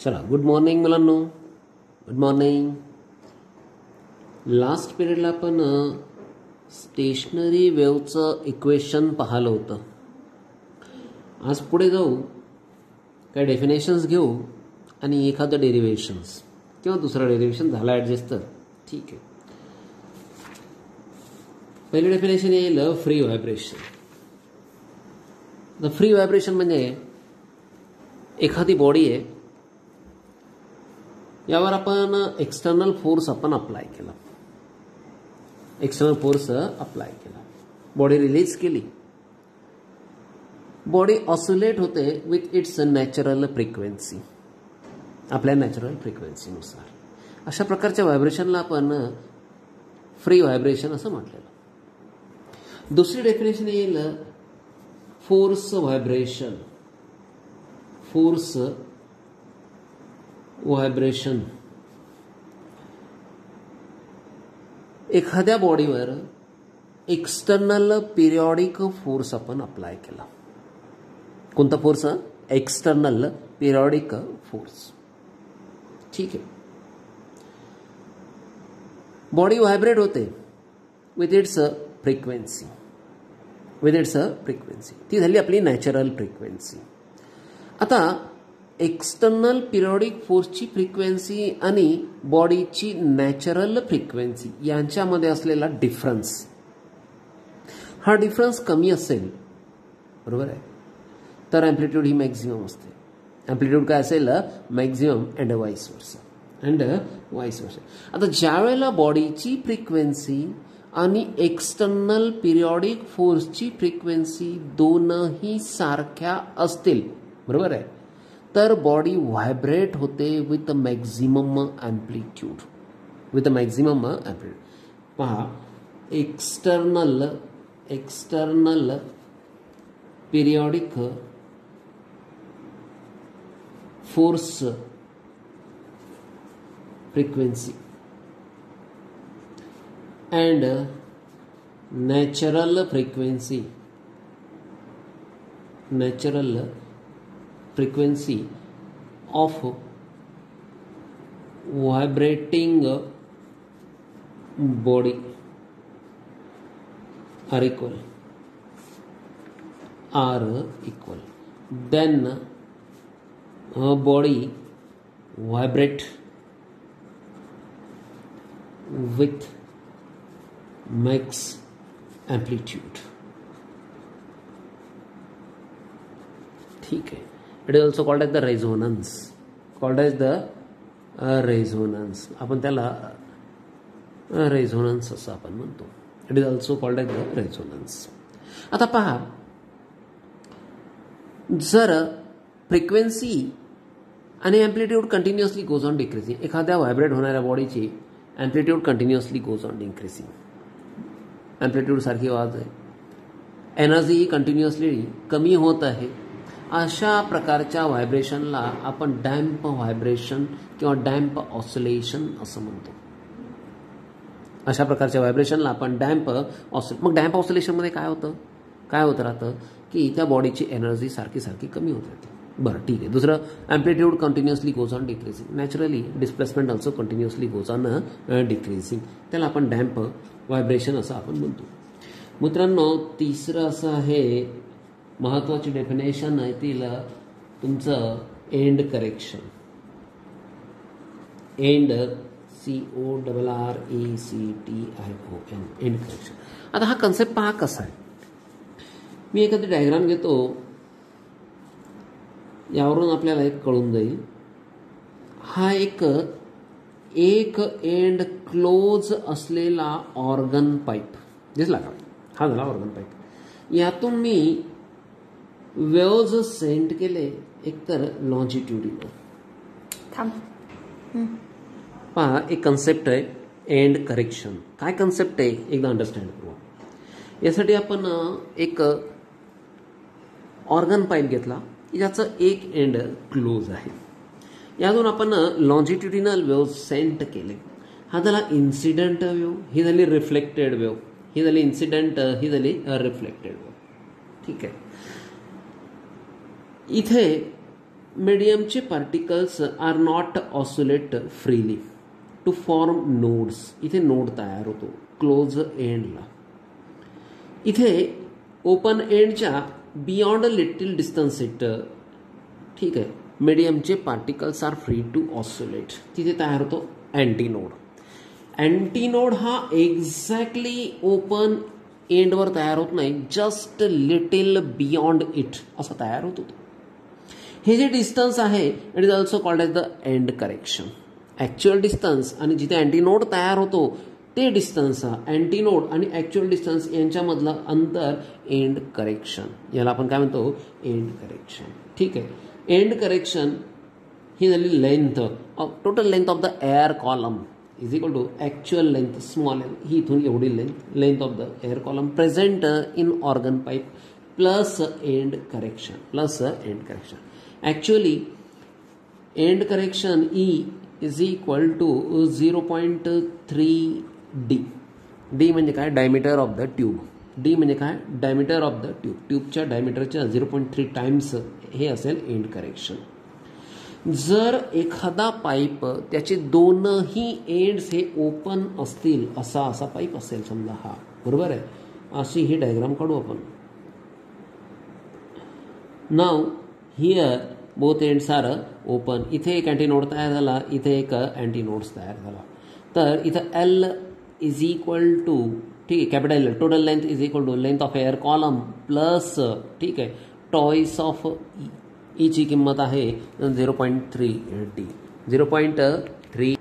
चला, good morning मुलांनो. Good morning. Last पिरियडला आपण स्टेशनरी वेव्हचं इक्वेशन पाहिलं होतं. आज पुढे जाऊ, काही डेफिनेशन्स घेऊ आणि एखादं डेरिव्हेशन्स किंवा दुसरं डेरिव्हेशन झाला ॲडजस्ट तर ठीक आहे. पहिलं डेफिनेशन येईल free vibration. The free vibration म्हणजे एखादी बॉडी आहे, यावर आपण एक्सटर्नल फोर्स आपण अप्लाय केला. एक्सटर्नल फोर्स अप्लाय केला, बॉडी रिलीज केली, बॉडी ऑसिलेट होते विथ इट्स नॅचरल फ्रिक्वेन्सी, आपल्या नॅचरल फ्रिक्वेन्सीनुसार. अशा प्रकारच्या व्हायब्रेशनला आपण फ्री व्हायब्रेशन असं म्हटलेलं. दुसरी डेफिनेशन येईल फोर्स व्हायब्रेशन. फोर्स व्हायब्रेशन एखाद्या बॉडीवर एक्सटर्नल पिरियॉडिक फोर्स आपण अप्लाय केला. कोणता फोर्स? External periodic force. ठीक आहे. बॉडी व्हायब्रेट होते with its frequency. With its frequency ती झाली आपली नॅचरल फ्रिक्वेन्सी. आता एक्सटर्नल पिरियॉडिक फोर्सची फ्रिक्वेन्सी आणि बॉडीची नॅचरल फ्रिक्वेन्सी यांच्यामध्ये असलेला डिफरन्स, हा डिफरन्स कमी असेल, बरोबर आहे, तर ॲम्प्लिट्यूड ही मॅक्झिमम असते. ॲम्प्लिट्यूड काय असेल? मॅक्झिमम अँड वाईस वर्सा. आता ज्या वेळेला बॉडीची फ्रिक्वेन्सी आणि एक्सटर्नल पिरियॉडिक फोर्सची फ्रिक्वेन्सी दोनही सारख्या असतील, बरोबर आहे, तर बॉडी व्हायब्रेट होते with maximum amplitude. With maximum amplitude. पहा, external periodic force frequency and natural frequency of vibrating body are equal. Then body vibrate with max amplitude. ठीक आहे. It is also called as the resonance. आपण त्याला resonance असं आपण म्हणतो. It is also called as the resonance. आता पहा, जर फ्रिक्वेन्सी आणि amplitude continuously goes on decreasing, एखाद्या व्हायब्रेट होणाऱ्या बॉडीची amplitude continuously goes on decreasing, amplitude सारखी वाढ आहे, एनर्जी ही कंटिन्युअसली कमी होत आहे, अशा प्रकारच्या व्हायब्रेशनला आपण डॅम्प व्हायब्रेशन किंवा डॅम्प ऑसिलेशन असं म्हणतो. अशा प्रकारच्या व्हायब्रेशनला आपण डॅम्प ऑसिलेशन. मग डॅम्प ऑसिलेशनमध्ये काय होत राहतं की त्या बॉडीची एनर्जी सारखी कमी होत राहते. बरं, ठीक आहे. दुसरं, amplitude continuously goes on decreasing. Naturally displacement also continuously goes on decreasing. त्याला आपण डॅम्प व्हायब्रेशन असं आपण म्हणतो. मित्रांनो, तिसरं असं आहे, महत्वाची डेफिनेशन आहे ती तुमचं end correction. End CORRECTION, end correction. आता हा कन्सेप्ट पहा कसा आहे. मी एखादी डायग्राम घेतो, यावरून आपल्याला एक कळून जाईल. हा एक एंड क्लोज असलेला ऑर्गन पाईप दिसला का? हा झाला ऑर्गन पाईप. यातून मी वेव्ज सेंड केले, एकतर लॉन्जिट्युडिनल. पहा, एक कन्सेप्ट आहे एंड करेक्शन. काय कन्सेप्ट आहे एकदा अंडरस्टँड करू. यासाठी आपण एक ऑर्गन पाईप घेतला, याचं एक एंड क्लोज आहे. यातून आपण लॉन्जिट्युडिनल वेव्ह सेंड केले. हा झाला इन्सिडेंट वेव्ह, ही झाली रिफ्लेक्टेड वेव्ह, ही झाली इन्सिडेंट, ही झाली रिफ्लेक्टेड वेव्ह. ठीक आहे. इथे मीडियमचे particles are not oscillate freely to form nodes. इथे नोड तयार होतो क्लोज एंडला. इथे ओपन एंडच्या बियॉन्ड लिटिल डिस्टन्स इट, ठीक आहे, मीडियमचे particles are free to oscillate. तिथे तयार होतो अँटीनोड. अँटीनोड हा एक्झॅक्टली ओपन एंडवर तयार होत नाही, जस्ट लिटिल बियॉन्ड इट असं तयार होत होतं. हे जे डिस्टन्स आहे it is also called as the end correction. Actual distance आणि जिथे अँटीनोड तयार होतो ते डिस्टन्स, अँटीनोड आणि ॲक्च्युअल डिस्टन्स यांच्यामधलं अंतर एंड करेक्शन, याला आपण काय म्हणतो, एंड करेक्शन. ठीक आहे. एंड करेक्शन ही झाली length, total length of the air column is equal to actual length small L, ही इथून एवढी length of the air column present in organ pipe plus end correction, plus end correction. Actually end correction E is equal to 0.3 D. D म्हणजे काय, diameter of the tube. D म्हणजे काय, diameter of the tube. ट्यूबच्या डायमीटरच्या 0.3 times हे असेल end correction. जर एखादा पाईप त्याचे दोनही एंड्स हे ओपन असतील, असा पाईप असेल समजा हा, बरोबर आहे, अशी ही डायग्राम काढू आपण. Now here both ends are open. इथे एक अँटीनोड तयार झाला, इथे एक अँटीनोड्स तयार झाला. तर इथं एल इज इक्वल टू, ठीक आहे, capital L, total length is equal to length of air column plus, ठीक आहे, टॉईस ऑफ ईची किंमत आहे 0.3 डी. 0.3.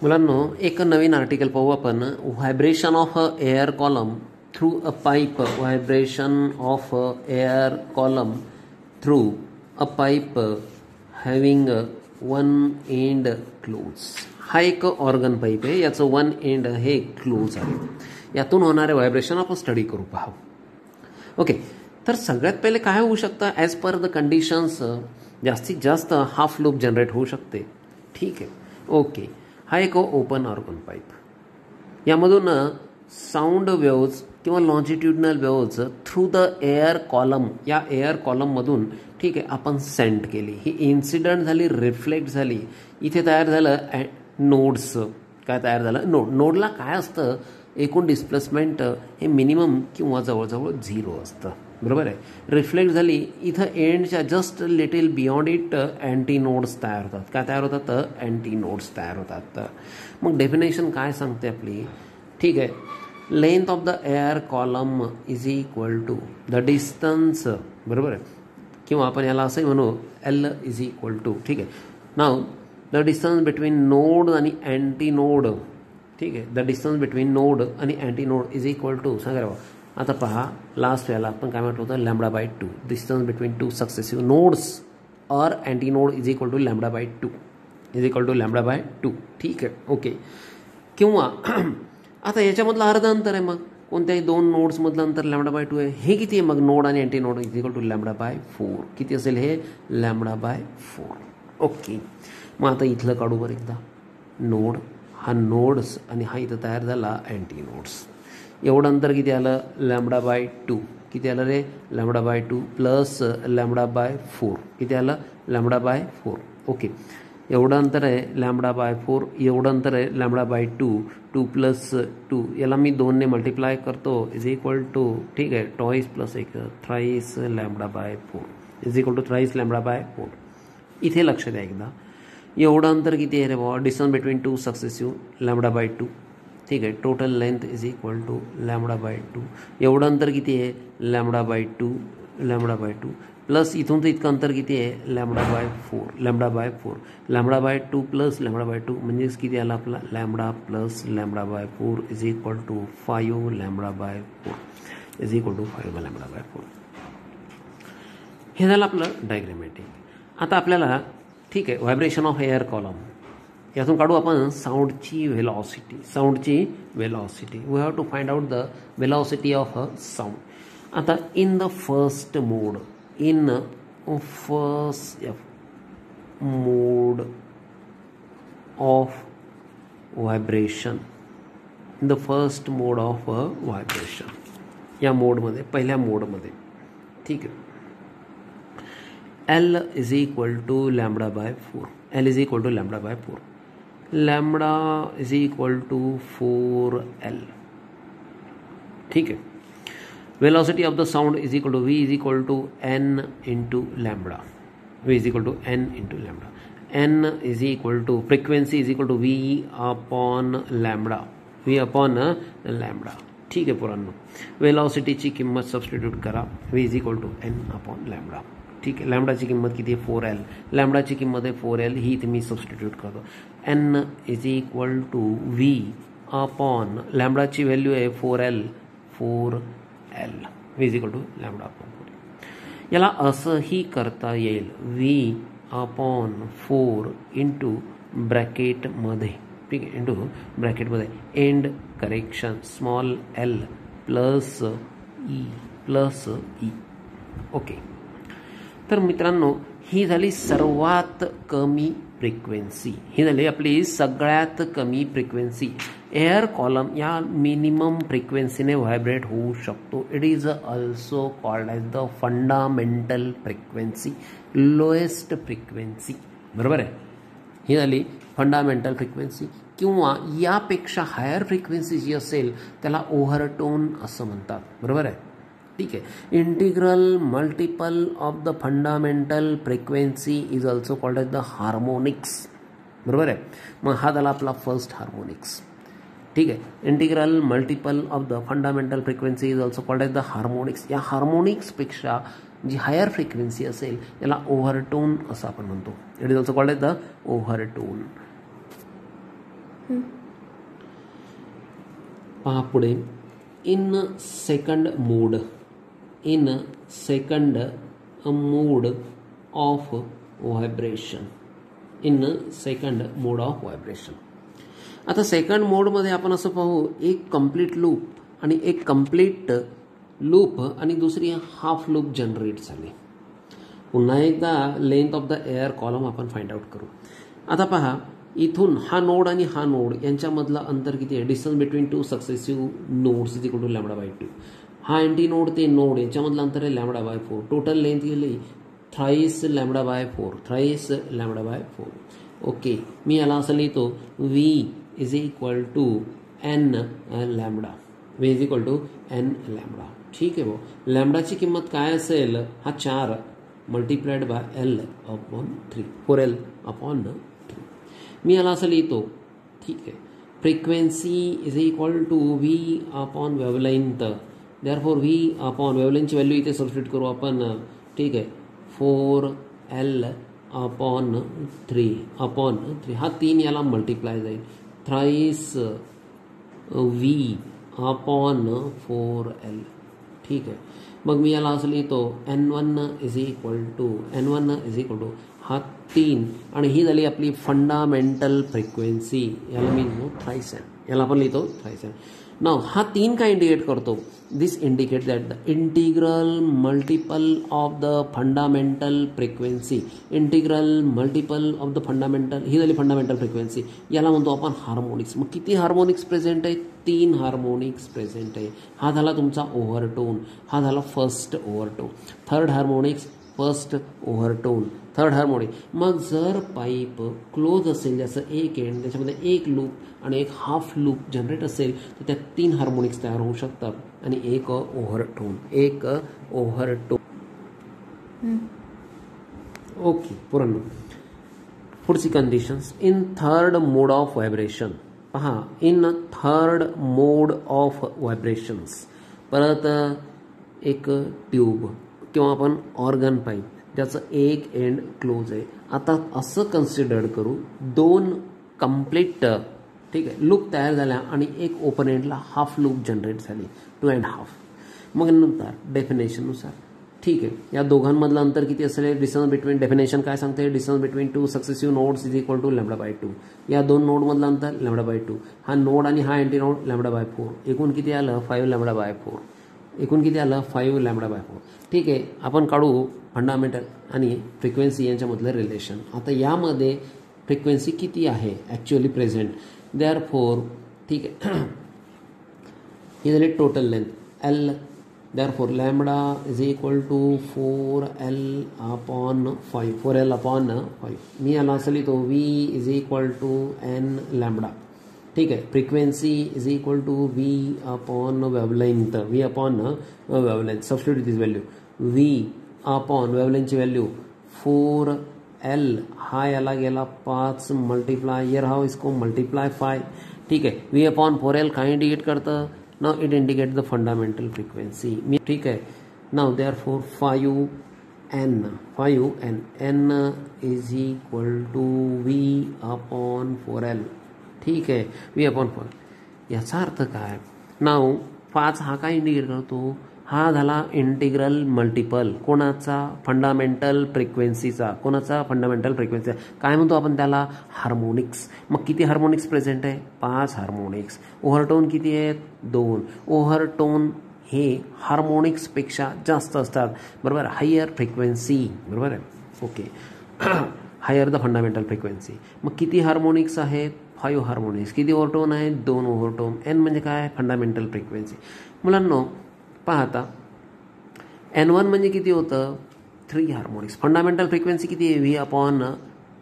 मुलांनो, एक नवीन आर्टिकल पाहू आपण. Vibration of air column through a pipe. Vibration of air column through a pipe having one end close. हा एक ऑर्गन पाईप आहे, याचं वन एंड हे क्लोज आहे. यातून होणारे व्हायब्रेशन आपण स्टडी करू पाहू. ओके. तर सगळ्यात पहिले काय होऊ शकतं, ॲज पर द कंडिशन्स जास्तीत जास्त हाफ लूप जनरेट होऊ शकते. ठीक आहे. ओके. हा एक ओपन ऑर्गन पाईप. यामधून साऊंड वेव्ज किंवा longitudinal waves through the air column, या एअर कॉलममधून, ठीक आहे, आपण सेंड केली. ही इन्सिडंट झाली, रिफ्लेक्ट झाली. इथे तयार झालं नोड्स. काय तयार झालं, नोडला काय असतं, एकूण डिस्प्लेसमेंट हे मिनिमम किंवा जवळजवळ 0 असतं, बरोबर आहे. रिफ्लेक्ट झाली, इथं एंडच्या जस्ट लिटिल बियॉन्ड इट अँटीनोड्स तयार होतात. काय तयार होतात, अँटीनोड्स तयार होतात. मग डेफिनेशन काय सांगते आपली, ठीक आहे, length of the air column is equal to the distance, बरोबर आहे, किंवा आपण याला असंही म्हणू एल इज इक्वल टू, ठीक आहे, नाव द डिस्टन्स बिटवीन नोड आणि अँटीनोड. ठीक आहे, द डिस्टन्स बिटवीन नोड आणि अँटीनोड इज इक्वल टू, सांगा रे. आता पहा, लास्ट वेळेला आपण काय म्हटलं होतं, λ/2. Distance between two successive nodes और antinode is equal to λ/2, is equal to λ/2. ठीक आहे. ओके. किंवा आता याच्यामधलं अर्ध अंतर आहे, मग कोणत्याही दोन नोड्समधलं अंतर λ/2 आहे. हे किती आहे मग, नोड आणि अँटीनोड इज इक्वल टू λ/4. किती असेल हे, λ/4. ओके. मग आता इथलं काढू बरं एकदा. नोड, हा नोड्स आणि हा इथं तयार झाला अँटीनोड्स. एवढं अंतर किती आलं, λ/2. किती आलं रे, λ/2 प्लस λ/4. किती आलं, λ/4. ओके. एवढं अंतर आहे λ/4, एवढं अंतर आहे λ/2. 2 प्लस 2, याला मी 2ने मल्टिप्लाय करतो, इज इक्वल टू, ठीक आहे, twice plus 1 thrice λ/4 is equal to thrice λ/4. इथे लक्ष द्या एकदा. एवढं अंतर किती आहे रे बाबा, डिस्टन्स बिटवीन टू सक्सेसिव्ह λ/2. ठीक आहे, total length is equal to λ/2. एवढं अंतर किती आहे, λ/2 प्लस इथून तर इतकं अंतर किती आहे, λ/4. λ/2 प्लस λ/2 म्हणजेच किती आला आपला, λ plus λ/4 is equal to 5 λ/4 is equal to 5 λ/4. हे झालं आपलं डायग्रॅमॅटिक. आता आपल्याला, ठीक आहे, व्हायब्रेशन ऑफ एअर कॉलम, यातून काढू आपण साऊंडची व्हेलॉसिटी. साऊंडची velocity, we have to find out the velocity of a sound. आता in the first mode, in first mode of vibration, in the first mode of vibration, या मोडमध्ये, पहिल्या मोडमध्ये, ठीक आहे, L is equal to lambda by 4. L is equal to lambda by 4. Lambda is equal to 4L. ठीक है. Velocity of the sound is equal to V is equal to N into lambda. V is equal to N into lambda. N is equal to frequency is equal to V upon lambda. V upon lambda. ठीक आहे पोरांनो. वेलॉसिटीची किंमत substitute करा. V is equal to N upon lambda. ठीक आहे. लॅम्बडाची किंमत किती आहे 4L. लॅम्बडाची किंमत आहे 4L. ही इथे मी सबस्टिट्यूट करतो. N is equal to V upon लॅम्बडाची व्हॅल्यू आहे 4L. V is equal to lambda upon 4. याला असंही करता येईल. V अपॉन 4 इंटू ब्रॅकेटमध्ये. ठीक आहे. इंटू ब्रॅकेटमध्ये end correction small l plus E. Okay. तर मित्रांनो ही झाली सर्वात कमी फ्रिक्वेन्सी. ही झाली आपली सगळ्यात कमी फ्रिक्वेन्सी. एअर कॉलम या मिनिमम फ्रिक्वेन्सीने व्हायब्रेट होऊ शकतो. It is also called as the fundamental frequency, lowest frequency. बरोबर आहे. ही झाली फंडामेंटल फ्रिक्वेन्सी. किंवा यापेक्षा हायर फ्रिक्वेन्सी जी असेल त्याला ओव्हरटोन असं म्हणतात. बरोबर आहे. ठीक आहे. Integral multiple of the fundamental frequency is also called as the harmonics. बरोबर आहे. मग हा झाला आपला फर्स्ट हार्मोनिक्स. ठीक आहे. Integral multiple of the fundamental frequency is also called as the harmonics. या हार्मोनिक्सपेक्षा जी हायर फ्रिक्वेन्सी असेल याला ओव्हरटोन असं आपण म्हणतो. It is also called as the overtone. पहा पुढे. In second mode of vibration. आता सेकंड मोडमध्ये आपण असं पाहू, एक कंप्लीट लूप आणि एक कंप्लीट लूप आणि दुसरी हाफ लूप जनरेट झाली. पुन्हा एकदा length of the air column आपण फाइंड आउट करू. आता पहा, इथून हा नोड आणि हा नोड यांच्यामधलं अंतर किती आहे? Distance between two successive nodes is equal to lambda by 2. हा एंटी नोड ते नोड यांच्यामधलं अंतर आहे लॅम्बडा बाय 4. टोटल लेंथ गेली थ्राईस लॅम्बडा बाय 4. ओके. मी याला असं लिहितो V is equal to N lambda. V is equal to N lambda. ठीक आहे भाऊ. लॅम्बडाची किंमत काय असेल? हा 4 multiplied by L upon 3, 4L upon 3. मी याला असं लिहितो. ठीक आहे. Frequency is equal to V upon wavelength. Therefore V upon वेवलेंथची व्हॅल्यू इथे सबस्टिट्यूट करू आपण. ठीक आहे. 4L अपॉन 3 हा 3 याला मल्टिप्लाय जाईल. Thrice V upon 4L. ठीक आहे. मग मी याला असं लिहितो N1 इज इक्वल टू हा 3 आणि ही झाली आपली फंडामेंटल फ्रिक्वेन्सी. याला मी लिहितो थ्राईस N. याला आपण लिहितो थ्राईस N. नाव हा 3 काय इंडिकेट करतो? This indicate that the integral multiple of the fundamental frequency. Integral multiple of the fundamental ही झाली फंडामेंटल फ्रिक्वेन्सी. याला म्हणतो आपण हार्मोनिक्स. मग किती हार्मोनिक्स प्रेझेंट आहे? 3 हार्मोनिक्स प्रेझेंट आहे. हा झाला तुमचा ओव्हरटोन. हा झाला first overtone. Third harmonics, first overtone, third harmonic. मग जर पाईप क्लोज असेल, ज्याचं एक एंड त्याच्यामध्ये एक लूप आणि एक हाफ लूप जनरेट असेल, तर त्यात 3 हार्मोनिक्स तयार होऊ शकतात आणि एक ओव्हरटोन. ओके पुराणो. पुढची conditions. In third mode of vibration. पहा, in third mode of vibrations. परत एक ट्यूब किंवा आपण ऑर्गन पाईप ज्याचं एक एंड क्लोज आहे. आता असं कन्सिडर करू 2 कंप्लीट ठीक आहे लूप तयार झाल्या आणि एक ओपन एंडला हाफ लूप जनरेट झाली 2.5. मग नंतर डेफिनेशननुसार ठीक आहे या दोघांमधलं अंतर किती असेल? डिस्टन्स बिटवीन, डेफिनेशन काय सांगते? Distance between 2 successive nodes is equal to lambda by 2. या 2 नोडमधलं अंतर लॅम्बडा बाय 2. हा नोड आणि हा एंटी नोड लॅम्बडा बाय 4. एकूण किती आलं? 5 लॅम्बडा बाय 4. ठीक आहे. आपण काढू फंडामेंटल आणि फ्रिक्वेन्सी यांच्यामधलं रिलेशन. आता यामध्ये फ्रिक्वेन्सी किती आहे ॲक्च्युअली प्रेझेंट? देअरफॉर ठीक आहे ही झाली total length L. Therefore, lambda is equal to 4L upon 5. 4L upon 5. मी याला असं लिहितो V is equal to N lambda. ठीक है. Frequency is equal to V upon wavelength. V upon wavelength. Substitute this value. V upon wavelength ची value 4L. हा याला गेला 5 multiply. Here हाउ इसको मल्टीप्लाय 5. ठीक है. V upon 4L काय इंडिकेट करतं? Now it indicates the fundamental frequency. ठीक है. Now therefore 5N N is equal to V upon 4L. ठीक आहे. V upon 4. याचा अर्थ काय? नाव 5 हा काय इंडिकेट करतो? हा झाला इंटिग्रल मल्टिपल कोणाचा? फंडामेंटल फ्रिक्वेन्सीचा. कोणाचा? Fundamental frequency. काय म्हणतो आपण त्याला? हार्मोनिक्स. मग किती हार्मोनिक्स प्रेझेंट आहे? 5 हार्मोनिक्स. ओव्हरटोन किती आहेत? 2. ओव्हरटोन हे हार्मोनिक्सपेक्षा जास्त असतात. बरोबर. Higher frequency. बरोबर आहे. Okay. Higher the fundamental frequency. मग किती हार्मोनिक्स आहेत? 5 हार्मोनिक्स. किती ओव्हरटोन आहेत? 2 ओव्हरटोन. एन म्हणजे काय? Fundamental frequency. मुलांनो पाहता N1 म्हणजे किती होतं? 3 हार्मोनिक्स. फंडामेंटल फ्रिक्वेन्सी किती आहे? V upon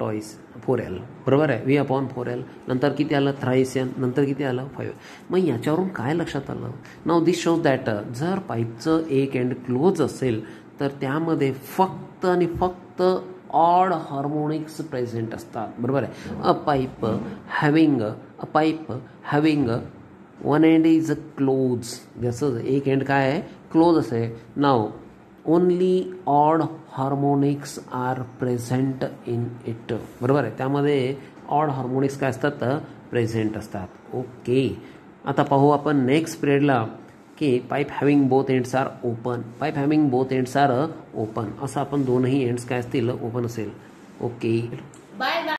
twice 4L. बरोबर आहे. V upon 4L. नंतर किती आलं? Thrice N. नंतर किती आलं? 5. मग याच्यावरून काय लक्षात आलं? नाव दिस शोज दॅट जर पाईपचं एक एंड क्लोज असेल तर त्यामध्ये फक्त आणि फक्त ऑड हार्मोनिक्स प्रेझेंट असतात. बरोबर आहे. A pipe having one end is close. जसं एक एंड काय आहे? क्लोज असे. Now only odd harmonics are present in it. बरोबर आहे. त्यामध्ये ऑड हार्मोनिक्स काय असतात? प्रेझेंट असतात. ओके. आता पाहू आपण नेक्स्ट पिरियडला की pipe having both ends are open. Pipe having both ends are open. असं आपण दोनही एंड्स काय असतील? ओपन असेल. ओके. Bye bye.